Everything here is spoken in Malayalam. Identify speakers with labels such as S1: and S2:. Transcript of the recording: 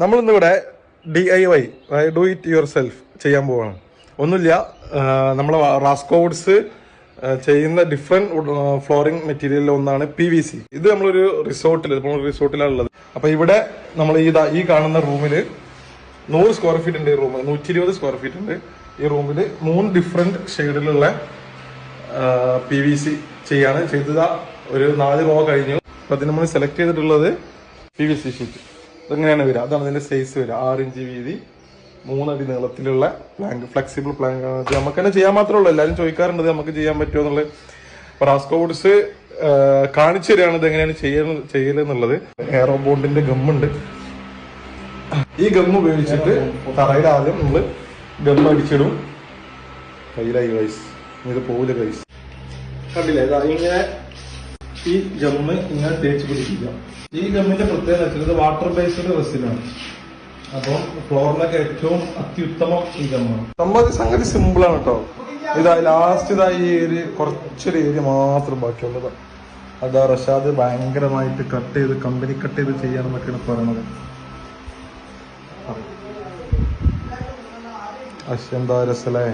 S1: നമ്മളിന്നിവിടെ DIY do it your self ചെയ്യാൻ പോവാണ്. ഒന്നുമില്ല, നമ്മളെ റാസ്കോവുഡ്സ് ചെയ്യുന്ന ഡിഫറെന്റ് ഫ്ലോറിംഗ് മെറ്റീരിയലിൽ ഒന്നാണ് PVC. ഇത് നമ്മളൊരു റിസോർട്ടിലാണ് ഉള്ളത്. അപ്പൊ ഇവിടെ നമ്മൾ ഈ കാണുന്ന റൂമില് 100 സ്ക്വയർ ഫീറ്റ് ഉണ്ട്. ഈ റൂം 120 സ്ക്വയർ ഫീറ്റ് ഉണ്ട്. ഈ റൂമിൽ 3 ഡിഫറെന്റ് ഷെയ്ഡിലുള്ള PVC ചെയ്തത് ഒരു 4 റോ കഴിഞ്ഞു. അപ്പൊ അതിന് നമ്മൾ സെലക്ട് ചെയ്തിട്ടുള്ളത് PVC ഷീറ്റ്. ഇതെങ്ങനെയാണ് വരിക, അതാണ് അതിന്റെ സൈസ് വരിക. 6 ഇഞ്ച് വീതി, 3 അടി നീളത്തിലുള്ള പ്ലാങ്ക്, ഫ്ലെക്സിബിൾ പ്ലാങ്ക് ആണ്. ഇത് നമുക്ക് തന്നെ ചെയ്യാൻ മാത്രമേ ഉള്ളൂ. എല്ലാവരും ചോദിക്കാറുണ്ട് നമുക്ക് ചെയ്യാൻ പറ്റുമോ എന്നുള്ളത്. റാസ്കോവുഡ്സ് കാണിച്ചു തരികയാണ് ഇത് എങ്ങനെയാണ് ചെയ്യലെന്നുള്ളത്. എയറോ ബോണ്ടിന്റെ ഗമ്മുണ്ട്. ഈ ഗം ഉപയോഗിച്ചിട്ട് തറയിൽ ആദ്യം നമ്മള് ഗം അടിച്ചിടും. കയ്യിലായി ഗൈസ്, ഇത് പോവില്ല ഗൈസ്, കണ്ടില്ലേ? ഇങ്ങനെ ഈ ഗമ്മ് ഇങ്ങനെ തേച്ച് പിടിപ്പിക്കാം. ഈ ഗമ്മിന്റെ പ്രത്യേകത വെച്ചാൽ വാട്ടർ ബേസ്ഡ് റെസിനാണ്. അപ്പം ഫ്ലോറിനൊക്കെ ഏറ്റവും അത്യുത്തമം ഈ ഗമ്മാണ്. സംഗതി സിമ്പിൾ ആണ് കേട്ടോ. ലാസ്റ്റ് ഈ ഏരിയ കുറച്ചൊരു ഏരിയ മാത്രം ബാക്കിയുള്ളത്. അതാ റഷാദ് ഭയങ്കരമായിട്ട് കമ്പനി കട്ട് ചെയ്ത് ചെയ്യാണെന്നൊക്കെയാണ് പറയണത്. എന്താ രസല്ലേ?